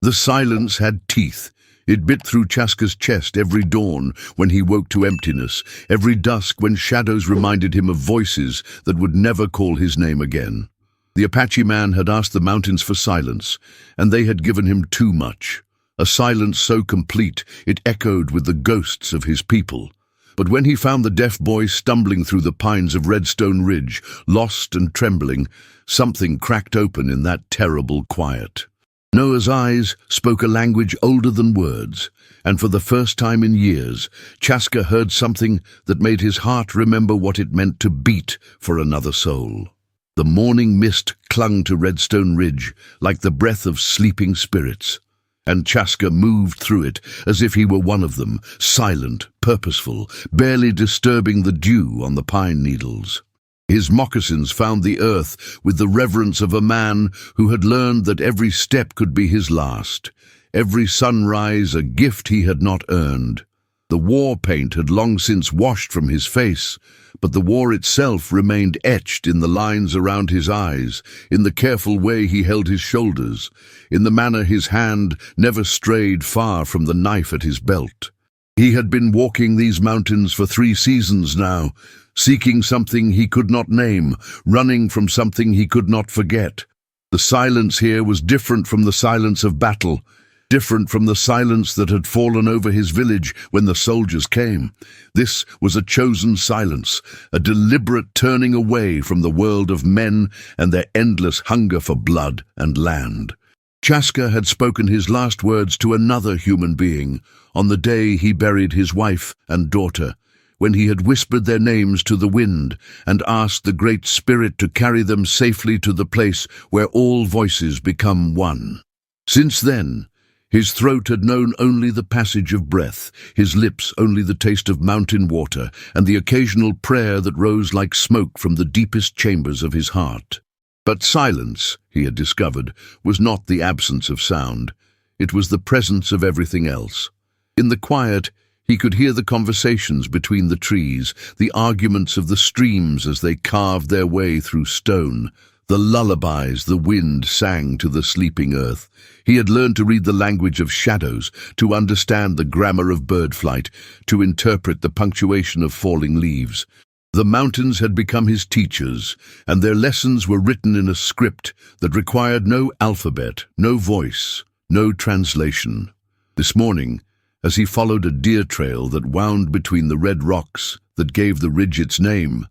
The silence had teeth. It bit through Chaska's chest every dawn when he woke to emptiness, every dusk when shadows reminded him of voices that would never call his name again. The Apache man had asked the mountains for silence, and they had given him too much. A silence so complete it echoed with the ghosts of his people. But when he found the deaf boy stumbling through the pines of Redstone Ridge, lost and trembling, something cracked open in that terrible quiet. Noah's eyes spoke a language older than words, and for the first time in years, Chaska heard something that made his heart remember what it meant to beat for another soul. The morning mist clung to Redstone Ridge like the breath of sleeping spirits, and Chaska moved through it as if he were one of them, silent, purposeful, barely disturbing the dew on the pine needles. His moccasins found the earth with the reverence of a man who had learned that every step could be his last, every sunrise a gift he had not earned. The war paint had long since washed from his face, but the war itself remained etched in the lines around his eyes, in the careful way he held his shoulders, in the manner his hand never strayed far from the knife at his belt. He had been walking these mountains for 3 seasons now, seeking something he could not name, running from something he could not forget. The silence here was different from the silence of battle, different from the silence that had fallen over his village when the soldiers came. This was a chosen silence, a deliberate turning away from the world of men and their endless hunger for blood and land. Chaska had spoken his last words to another human being on the day he buried his wife and daughter, when he had whispered their names to the wind and asked the Great Spirit to carry them safely to the place where all voices become one. Since then, his throat had known only the passage of breath, his lips only the taste of mountain water, and the occasional prayer that rose like smoke from the deepest chambers of his heart. But silence, he had discovered, was not the absence of sound. It was the presence of everything else. In the quiet, he could hear the conversations between the trees, the arguments of the streams as they carved their way through stone, the lullabies the wind sang to the sleeping earth. He had learned to read the language of shadows, to understand the grammar of bird flight, to interpret the punctuation of falling leaves. The mountains had become his teachers, and their lessons were written in a script that required no alphabet, no voice, no translation. This morning, as he followed a deer trail that wound between the red rocks that gave the ridge its name,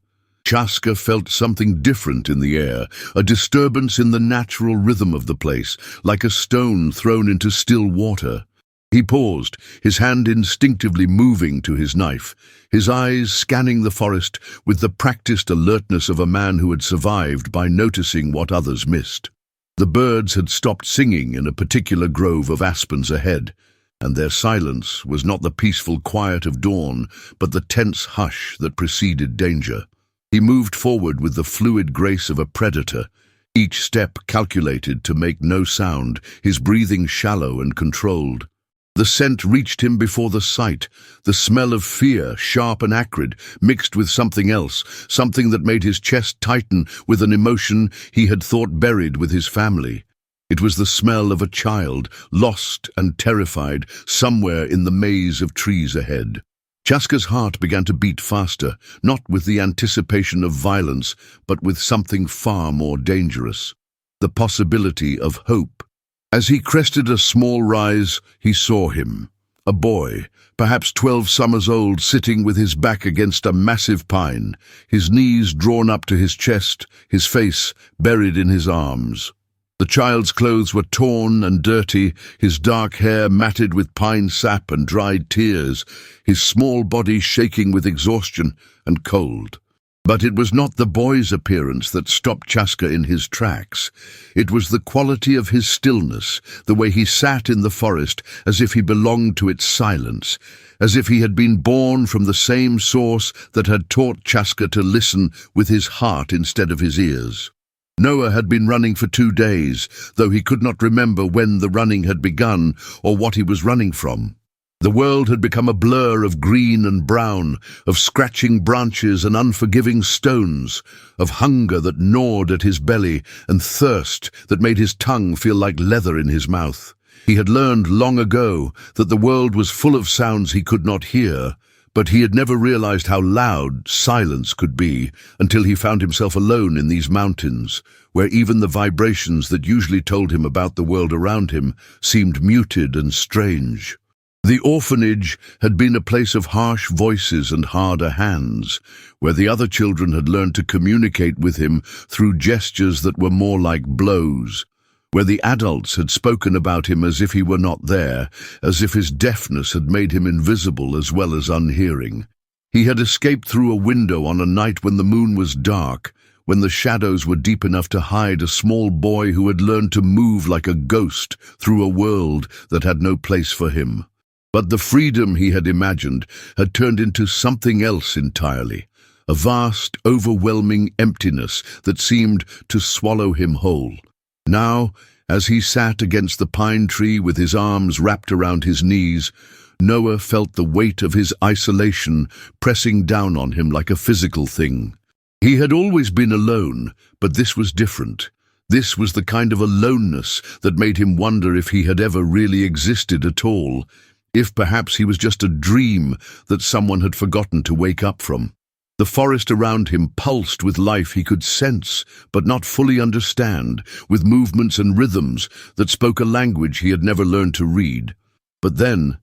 Chaska felt something different in the air, a disturbance in the natural rhythm of the place, like a stone thrown into still water. He paused, his hand instinctively moving to his knife, his eyes scanning the forest with the practiced alertness of a man who had survived by noticing what others missed. The birds had stopped singing in a particular grove of aspens ahead, and their silence was not the peaceful quiet of dawn, but the tense hush that preceded danger. He moved forward with the fluid grace of a predator, each step calculated to make no sound, his breathing shallow and controlled. The scent reached him before the sight, the smell of fear, sharp and acrid, mixed with something else, something that made his chest tighten with an emotion he had thought buried with his family. It was the smell of a child, lost and terrified, somewhere in the maze of trees ahead. Chaska's heart began to beat faster, not with the anticipation of violence, but with something far more dangerous, the possibility of hope. As he crested a small rise, he saw him, a boy, perhaps 12 summers old, sitting with his back against a massive pine, his knees drawn up to his chest, his face buried in his arms. The child's clothes were torn and dirty, his dark hair matted with pine sap and dried tears, his small body shaking with exhaustion and cold. But it was not the boy's appearance that stopped Chaska in his tracks. It was the quality of his stillness, the way he sat in the forest as if he belonged to its silence, as if he had been born from the same source that had taught Chaska to listen with his heart instead of his ears. Noah had been running for 2 days, though he could not remember when the running had begun or what he was running from. The world had become a blur of green and brown, of scratching branches and unforgiving stones, of hunger that gnawed at his belly and thirst that made his tongue feel like leather in his mouth. He had learned long ago that the world was full of sounds he could not hear, but he had never realized how loud silence could be until he found himself alone in these mountains, where even the vibrations that usually told him about the world around him seemed muted and strange. The orphanage had been a place of harsh voices and harder hands, where the other children had learned to communicate with him through gestures that were more like blows, where the adults had spoken about him as if he were not there, as if his deafness had made him invisible as well as unhearing. He had escaped through a window on a night when the moon was dark, when the shadows were deep enough to hide a small boy who had learned to move like a ghost through a world that had no place for him. But the freedom he had imagined had turned into something else entirely, a vast, overwhelming emptiness that seemed to swallow him whole. Now, as he sat against the pine tree with his arms wrapped around his knees, Noah felt the weight of his isolation pressing down on him like a physical thing. He had always been alone, but this was different. This was the kind of aloneness that made him wonder if he had ever really existed at all, if perhaps he was just a dream that someone had forgotten to wake up from. The forest around him pulsed with life he could sense, but not fully understand, with movements and rhythms that spoke a language he had never learned to read. But then,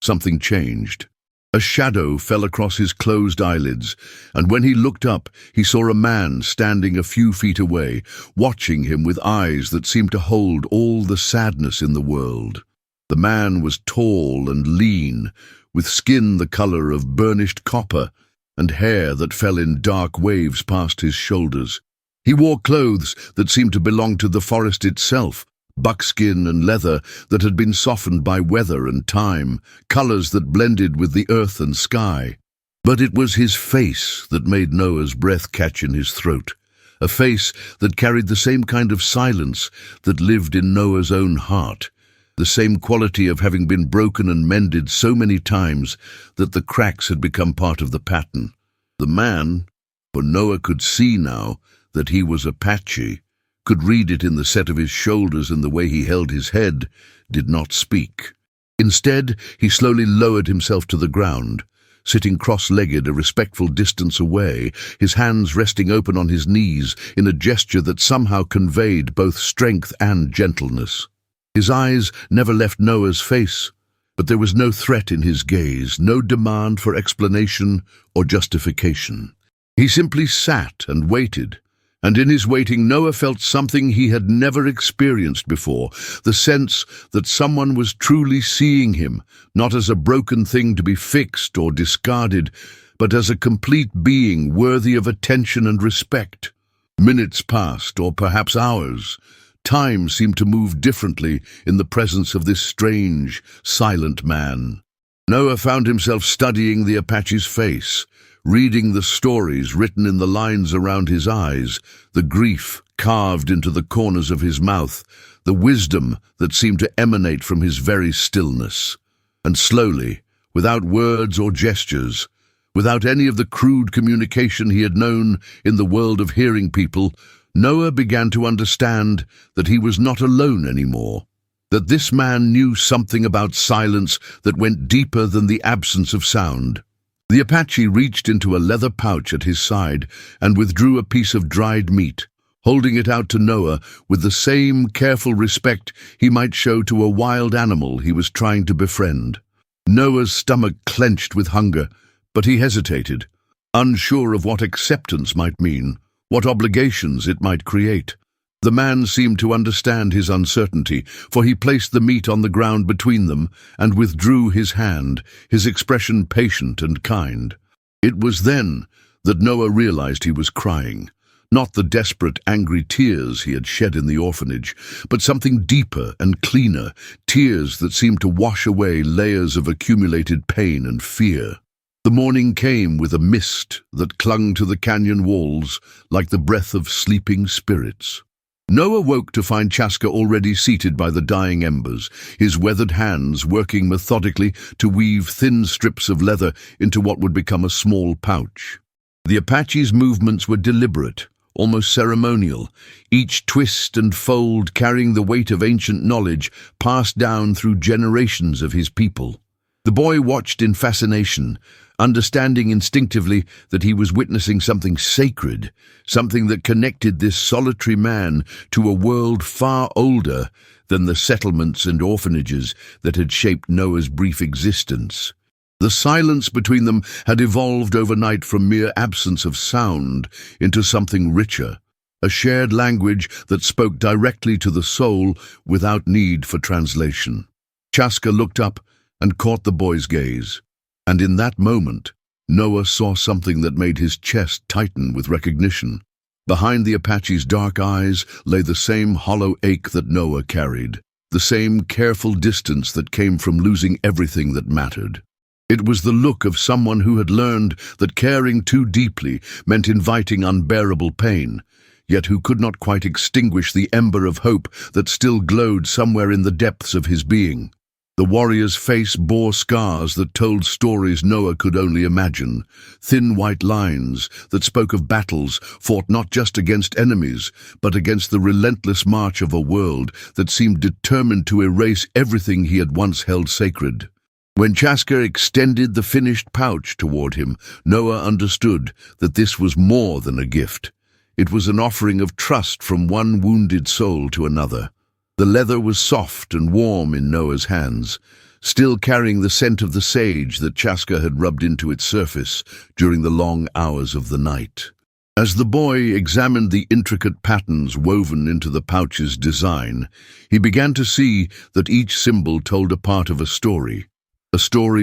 something changed. A shadow fell across his closed eyelids, and when he looked up, he saw a man standing a few feet away, watching him with eyes that seemed to hold all the sadness in the world. The man was tall and lean, with skin the color of burnished copper and hair that fell in dark waves past his shoulders. He wore clothes that seemed to belong to the forest itself, buckskin and leather that had been softened by weather and time, colors that blended with the earth and sky. But it was his face that made Noah's breath catch in his throat, a face that carried the same kind of silence that lived in Noah's own heart, the same quality of having been broken and mended so many times that the cracks had become part of the pattern. The man, for Noah could see now that he was Apache, could read it in the set of his shoulders and the way he held his head, did not speak. Instead, he slowly lowered himself to the ground, sitting cross-legged a respectful distance away, his hands resting open on his knees in a gesture that somehow conveyed both strength and gentleness. His eyes never left Noah's face, but there was no threat in his gaze, no demand for explanation or justification. He simply sat and waited, and in his waiting Noah felt something he had never experienced before, the sense that someone was truly seeing him, not as a broken thing to be fixed or discarded, but as a complete being worthy of attention and respect. Minutes passed, or perhaps hours. Time seemed to move differently in the presence of this strange, silent man. Noah found himself studying the Apache's face, reading the stories written in the lines around his eyes, the grief carved into the corners of his mouth, the wisdom that seemed to emanate from his very stillness. And slowly, without words or gestures, without any of the crude communication he had known in the world of hearing people, Noah began to understand that he was not alone anymore, that this man knew something about silence that went deeper than the absence of sound. The Apache reached into a leather pouch at his side and withdrew a piece of dried meat, holding it out to Noah with the same careful respect he might show to a wild animal he was trying to befriend. Noah's stomach clenched with hunger, but he hesitated, unsure of what acceptance might mean, what obligations it might create. The man seemed to understand his uncertainty, for he placed the meat on the ground between them and withdrew his hand, his expression patient and kind. It was then that Noah realized he was crying, not the desperate, angry tears he had shed in the orphanage, but something deeper and cleaner, tears that seemed to wash away layers of accumulated pain and fear. The morning came with a mist that clung to the canyon walls like the breath of sleeping spirits. Noah woke to find Chaska already seated by the dying embers, his weathered hands working methodically to weave thin strips of leather into what would become a small pouch. The Apache's movements were deliberate, almost ceremonial, each twist and fold carrying the weight of ancient knowledge passed down through generations of his people. The boy watched in fascination, understanding instinctively that he was witnessing something sacred, something that connected this solitary man to a world far older than the settlements and orphanages that had shaped Noah's brief existence. The silence between them had evolved overnight from mere absence of sound into something richer, a shared language that spoke directly to the soul without need for translation. Chaska looked up and caught the boy's gaze, and in that moment, Noah saw something that made his chest tighten with recognition. Behind the Apache's dark eyes lay the same hollow ache that Noah carried, the same careful distance that came from losing everything that mattered. It was the look of someone who had learned that caring too deeply meant inviting unbearable pain, yet who could not quite extinguish the ember of hope that still glowed somewhere in the depths of his being. The warrior's face bore scars that told stories Noah could only imagine, thin white lines that spoke of battles fought not just against enemies, but against the relentless march of a world that seemed determined to erase everything he had once held sacred. When Chaska extended the finished pouch toward him, Noah understood that this was more than a gift. It was an offering of trust from one wounded soul to another. The leather was soft and warm in Noah's hands, still carrying the scent of the sage that Chaska had rubbed into its surface during the long hours of the night. As the boy examined the intricate patterns woven into the pouch's design, he began to see that each symbol told a part of a story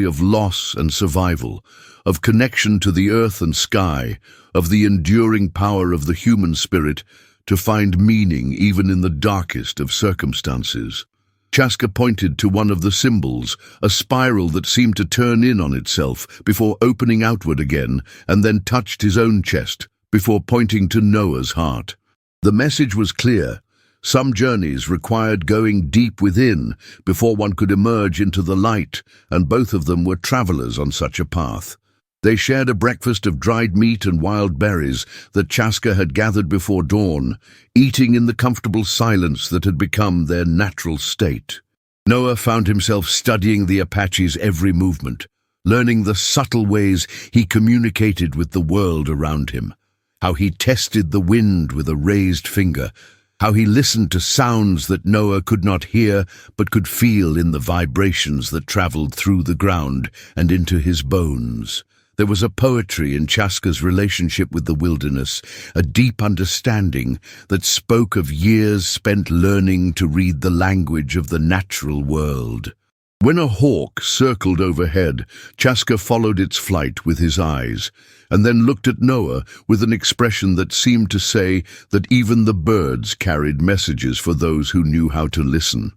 of loss and survival, of connection to the earth and sky, of the enduring power of the human spirit to find meaning even in the darkest of circumstances. Chaska pointed to one of the symbols, a spiral that seemed to turn in on itself before opening outward again, and then touched his own chest before pointing to Noah's heart. The message was clear. Some journeys required going deep within before one could emerge into the light, and both of them were travelers on such a path. They shared a breakfast of dried meat and wild berries that Chaska had gathered before dawn, eating in the comfortable silence that had become their natural state. Noah found himself studying the Apache's every movement, learning the subtle ways he communicated with the world around him, how he tested the wind with a raised finger, how he listened to sounds that Noah could not hear but could feel in the vibrations that traveled through the ground and into his bones. There was a poetry in Chaska's relationship with the wilderness, a deep understanding that spoke of years spent learning to read the language of the natural world. When a hawk circled overhead, Chaska followed its flight with his eyes, and then looked at Noah with an expression that seemed to say that even the birds carried messages for those who knew how to listen.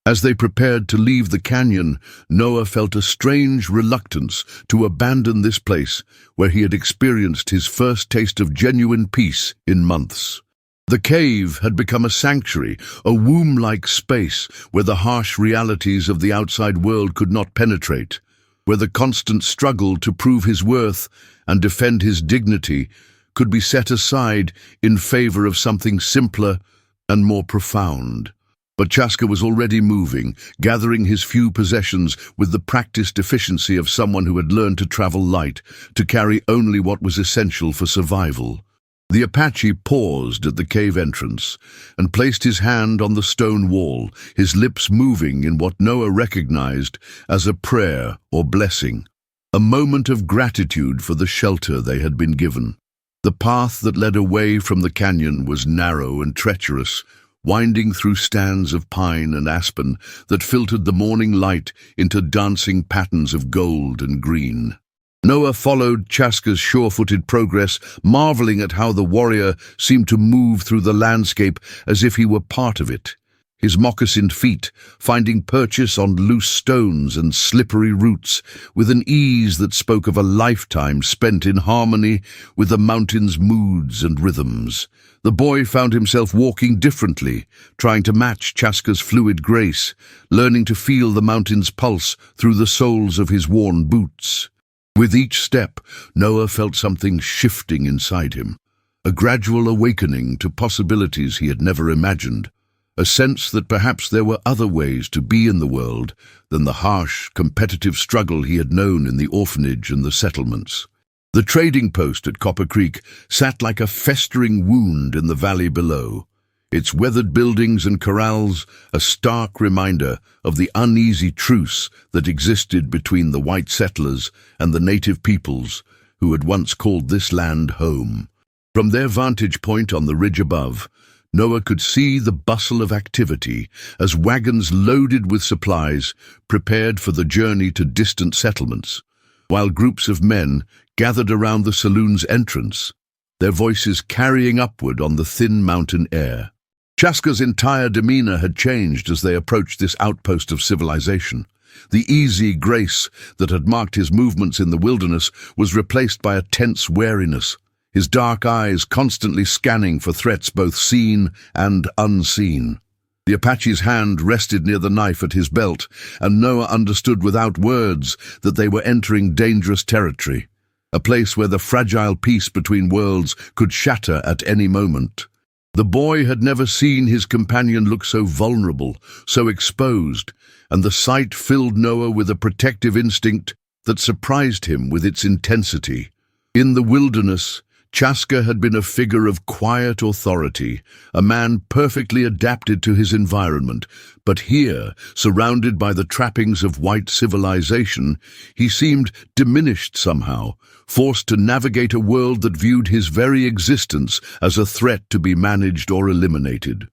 As they prepared to leave the canyon, Noah felt a strange reluctance to abandon this place where he had experienced his first taste of genuine peace in months. The cave had become a sanctuary, a womb-like space where the harsh realities of the outside world could not penetrate, where the constant struggle to prove his worth and defend his dignity could be set aside in favor of something simpler and more profound. But Chaska was already moving, gathering his few possessions with the practiced efficiency of someone who had learned to travel light, to carry only what was essential for survival. The Apache paused at the cave entrance and placed his hand on the stone wall, his lips moving in what Noah recognized as a prayer or blessing, a moment of gratitude for the shelter they had been given. The path that led away from the canyon was narrow and treacherous, winding through stands of pine and aspen that filtered the morning light into dancing patterns of gold and green. Noah followed Chaska's sure-footed progress, marveling at how the warrior seemed to move through the landscape as if he were part of it. His moccasined feet finding purchase on loose stones and slippery roots with an ease that spoke of a lifetime spent in harmony with the mountain's moods and rhythms. The boy found himself walking differently, trying to match Chaska's fluid grace, learning to feel the mountain's pulse through the soles of his worn boots. With each step, Noah felt something shifting inside him, a gradual awakening to possibilities he had never imagined, a sense that perhaps there were other ways to be in the world than the harsh, competitive struggle he had known in the orphanage and the settlements. The trading post at Copper Creek sat like a festering wound in the valley below, its weathered buildings and corrals a stark reminder of the uneasy truce that existed between the white settlers and the native peoples who had once called this land home. From their vantage point on the ridge above, Noah could see the bustle of activity as wagons loaded with supplies prepared for the journey to distant settlements, while groups of men gathered around the saloon's entrance, their voices carrying upward on the thin mountain air. Chaska's entire demeanor had changed as they approached this outpost of civilization. The easy grace that had marked his movements in the wilderness was replaced by a tense wariness, his dark eyes constantly scanning for threats both seen and unseen. The Apache's hand rested near the knife at his belt, and Noah understood without words that they were entering dangerous territory, a place where the fragile peace between worlds could shatter at any moment. The boy had never seen his companion look so vulnerable, so exposed, and the sight filled Noah with a protective instinct that surprised him with its intensity. In the wilderness, Chaska had been a figure of quiet authority, a man perfectly adapted to his environment, but here, surrounded by the trappings of white civilization, he seemed diminished somehow, forced to navigate a world that viewed his very existence as a threat to be managed or eliminated.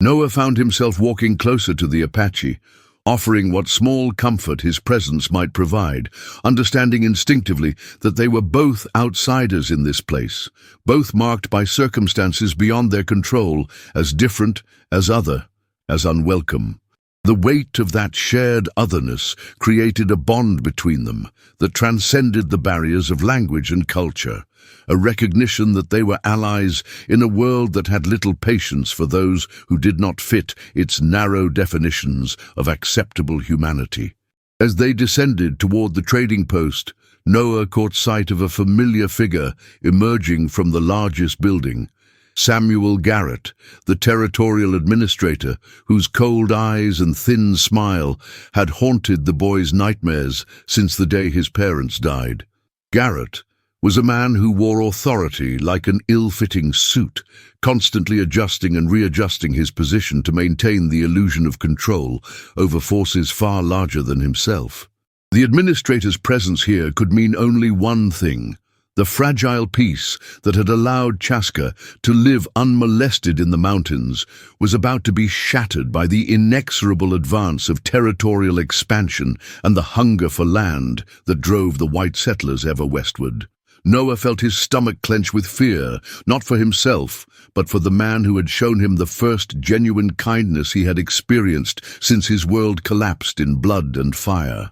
Noah found himself walking closer to the Apache, offering what small comfort his presence might provide, understanding instinctively that they were both outsiders in this place, both marked by circumstances beyond their control, as different, as other, as unwelcome. The weight of that shared otherness created a bond between them that transcended the barriers of language and culture, a recognition that they were allies in a world that had little patience for those who did not fit its narrow definitions of acceptable humanity. As they descended toward the trading post, Noah caught sight of a familiar figure emerging from the largest building. Samuel Garrett, the territorial administrator, whose cold eyes and thin smile had haunted the boy's nightmares since the day his parents died. Garrett was a man who wore authority like an ill-fitting suit, constantly adjusting and readjusting his position to maintain the illusion of control over forces far larger than himself. The administrator's presence here could mean only one thing: the fragile peace that had allowed Chaska to live unmolested in the mountains was about to be shattered by the inexorable advance of territorial expansion and the hunger for land that drove the white settlers ever westward. Noah felt his stomach clench with fear, not for himself, but for the man who had shown him the first genuine kindness he had experienced since his world collapsed in blood and fire.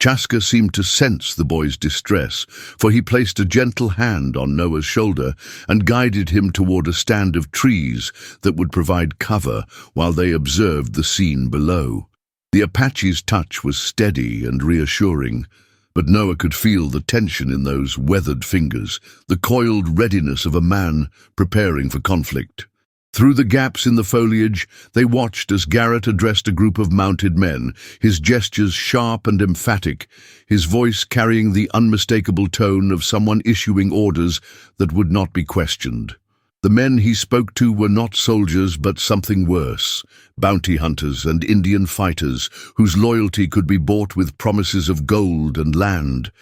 Chaska seemed to sense the boy's distress, for he placed a gentle hand on Noah's shoulder and guided him toward a stand of trees that would provide cover while they observed the scene below. The Apache's touch was steady and reassuring, but Noah could feel the tension in those weathered fingers, the coiled readiness of a man preparing for conflict. Through the gaps in the foliage, they watched as Garrett addressed a group of mounted men, his gestures sharp and emphatic, his voice carrying the unmistakable tone of someone issuing orders that would not be questioned. The men he spoke to were not soldiers but something worse, bounty hunters and Indian fighters whose loyalty could be bought with promises of gold and land.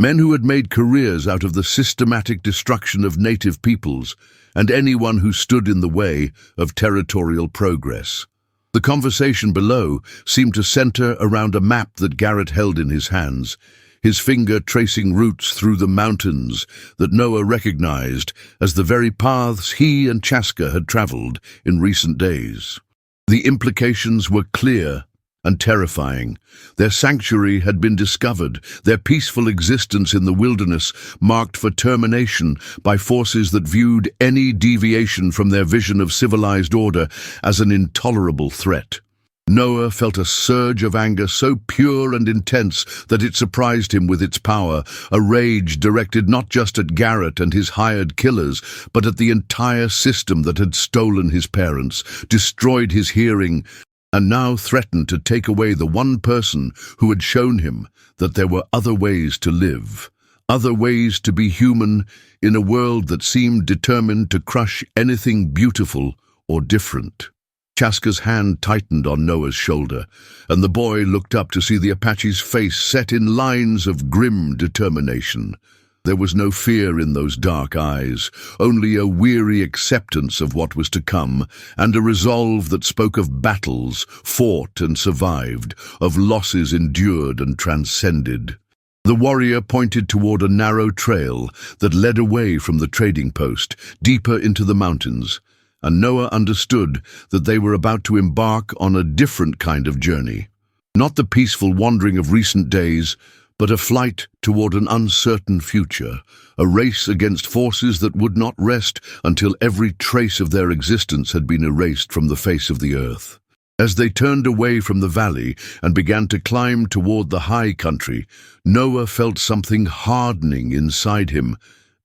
Men who had made careers out of the systematic destruction of native peoples and anyone who stood in the way of territorial progress. The conversation below seemed to center around a map that Garrett held in his hands, his finger tracing routes through the mountains that Noah recognized as the very paths he and Chaska had traveled in recent days. The implications were clear and terrifying. Their sanctuary had been discovered, their peaceful existence in the wilderness marked for termination by forces that viewed any deviation from their vision of civilized order as an intolerable threat. Noah felt a surge of anger so pure and intense that it surprised him with its power, a rage directed not just at Garrett and his hired killers, but at the entire system that had stolen his parents, destroyed his hearing, and now threatened to take away the one person who had shown him that there were other ways to live, other ways to be human in a world that seemed determined to crush anything beautiful or different. Chaska's hand tightened on Noah's shoulder, and the boy looked up to see the Apache's face set in lines of grim determination. There was no fear in those dark eyes, only a weary acceptance of what was to come, and a resolve that spoke of battles fought and survived, of losses endured and transcended. The warrior pointed toward a narrow trail that led away from the trading post, deeper into the mountains, and Noah understood that they were about to embark on a different kind of journey. Not the peaceful wandering of recent days, but a flight toward an uncertain future, a race against forces that would not rest until every trace of their existence had been erased from the face of the earth. As they turned away from the valley and began to climb toward the high country, Noah felt something hardening inside him,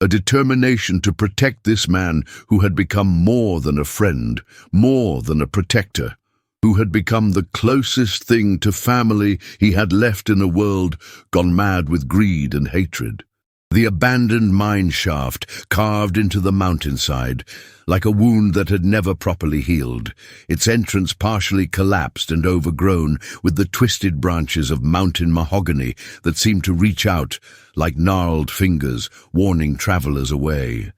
a determination to protect this man who had become more than a friend, more than a protector, who had become the closest thing to family he had left in a world gone mad with greed and hatred. The abandoned mine shaft carved into the mountainside, like a wound that had never properly healed, its entrance partially collapsed and overgrown with the twisted branches of mountain mahogany that seemed to reach out like gnarled fingers, warning travelers away.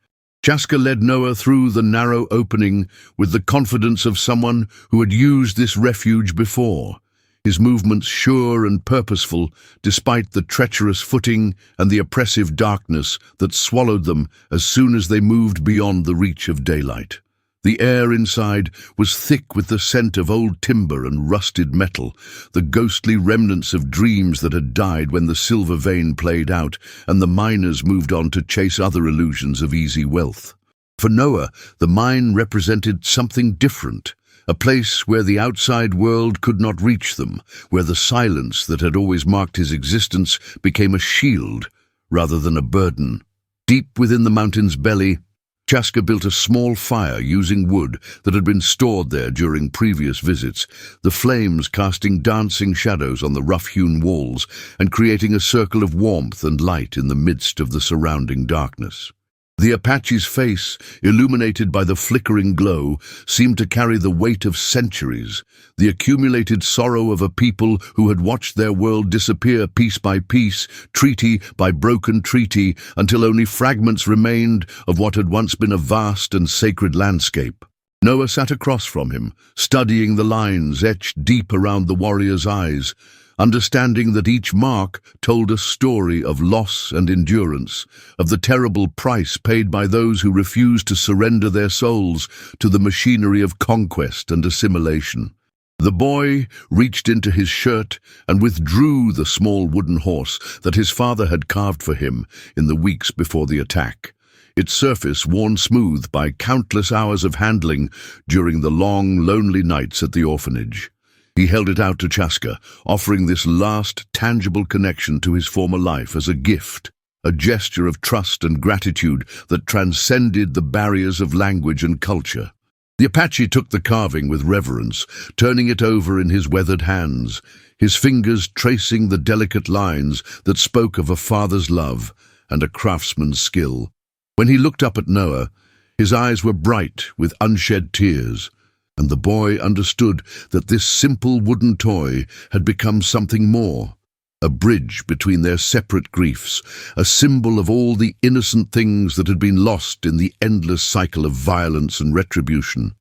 Chaska led Noah through the narrow opening with the confidence of someone who had used this refuge before, his movements sure and purposeful despite the treacherous footing and the oppressive darkness that swallowed them as soon as they moved beyond the reach of daylight. The air inside was thick with the scent of old timber and rusted metal, the ghostly remnants of dreams that had died when the silver vein played out and the miners moved on to chase other illusions of easy wealth. For Noah, the mine represented something different, a place where the outside world could not reach them, where the silence that had always marked his existence became a shield rather than a burden. Deep within the mountain's belly, Chaska built a small fire using wood that had been stored there during previous visits, the flames casting dancing shadows on the rough-hewn walls and creating a circle of warmth and light in the midst of the surrounding darkness. The Apache's face, illuminated by the flickering glow, seemed to carry the weight of centuries, the accumulated sorrow of a people who had watched their world disappear piece by piece, treaty by broken treaty, until only fragments remained of what had once been a vast and sacred landscape. Noah sat across from him, studying the lines etched deep around the warrior's eyes, understanding that each mark told a story of loss and endurance, of the terrible price paid by those who refused to surrender their souls to the machinery of conquest and assimilation. The boy reached into his shirt and withdrew the small wooden horse that his father had carved for him in the weeks before the attack, its surface worn smooth by countless hours of handling during the long, lonely nights at the orphanage. He held it out to Chaska, offering this last tangible connection to his former life as a gift, a gesture of trust and gratitude that transcended the barriers of language and culture. The Apache took the carving with reverence, turning it over in his weathered hands, his fingers tracing the delicate lines that spoke of a father's love and a craftsman's skill. When he looked up at Noah, his eyes were bright with unshed tears, and the boy understood that this simple wooden toy had become something more, a bridge between their separate griefs, a symbol of all the innocent things that had been lost in the endless cycle of violence and retribution.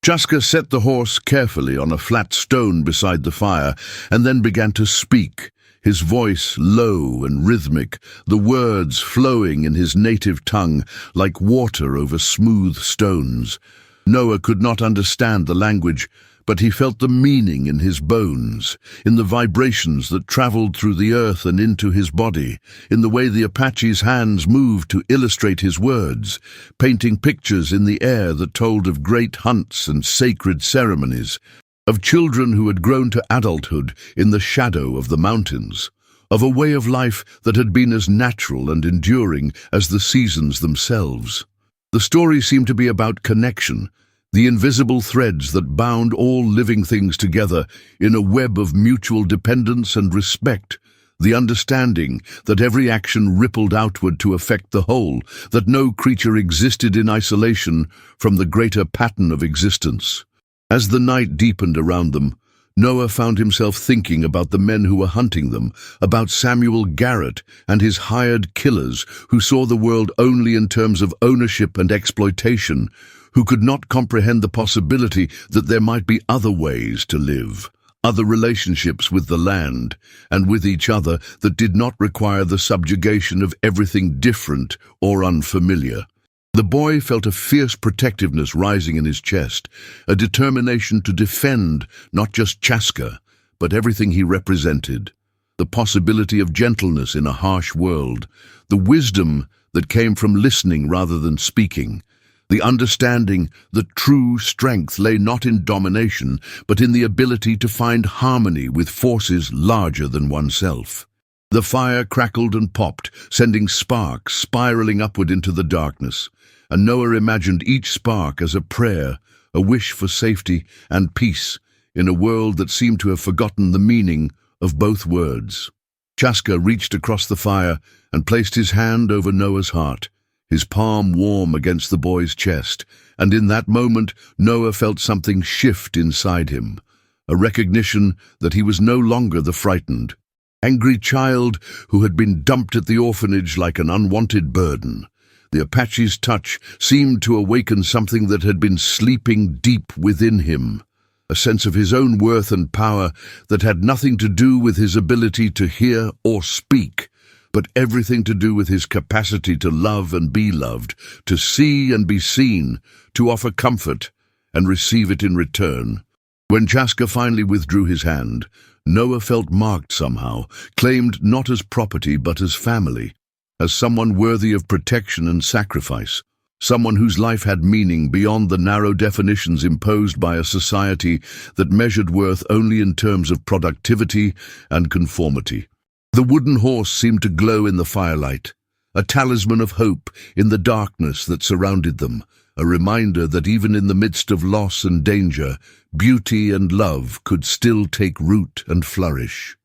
Chaska set the horse carefully on a flat stone beside the fire and then began to speak, his voice low and rhythmic, the words flowing in his native tongue like water over smooth stones. Noah could not understand the language, but he felt the meaning in his bones, in the vibrations that traveled through the earth and into his body, in the way the Apache's hands moved to illustrate his words, painting pictures in the air that told of great hunts and sacred ceremonies. of children who had grown to adulthood in the shadow of the mountains, of a way of life that had been as natural and enduring as the seasons themselves. The story seemed to be about connection, the invisible threads that bound all living things together in a web of mutual dependence and respect, the understanding that every action rippled outward to affect the whole, that no creature existed in isolation from the greater pattern of existence. As the night deepened around them, Noah found himself thinking about the men who were hunting them, about Samuel Garrett and his hired killers who saw the world only in terms of ownership and exploitation, who could not comprehend the possibility that there might be other ways to live, other relationships with the land and with each other that did not require the subjugation of everything different or unfamiliar. The boy felt a fierce protectiveness rising in his chest, a determination to defend not just Chaska, but everything he represented. The possibility of gentleness in a harsh world, the wisdom that came from listening rather than speaking, the understanding that true strength lay not in domination, but in the ability to find harmony with forces larger than oneself. The fire crackled and popped, sending sparks spiraling upward into the darkness, and Noah imagined each spark as a prayer, a wish for safety and peace in a world that seemed to have forgotten the meaning of both words. Chaska reached across the fire and placed his hand over Noah's heart, his palm warm against the boy's chest, and in that moment Noah felt something shift inside him, a recognition that he was no longer the frightened, angry child who had been dumped at the orphanage like an unwanted burden. The Apache's touch seemed to awaken something that had been sleeping deep within him, a sense of his own worth and power that had nothing to do with his ability to hear or speak, but everything to do with his capacity to love and be loved, to see and be seen, to offer comfort and receive it in return. When Chaska finally withdrew his hand, Noah felt marked somehow, claimed not as property but as family, as someone worthy of protection and sacrifice, someone whose life had meaning beyond the narrow definitions imposed by a society that measured worth only in terms of productivity and conformity. The wooden horse seemed to glow in the firelight, a talisman of hope in the darkness that surrounded them, a reminder that even in the midst of loss and danger, beauty and love could still take root and flourish.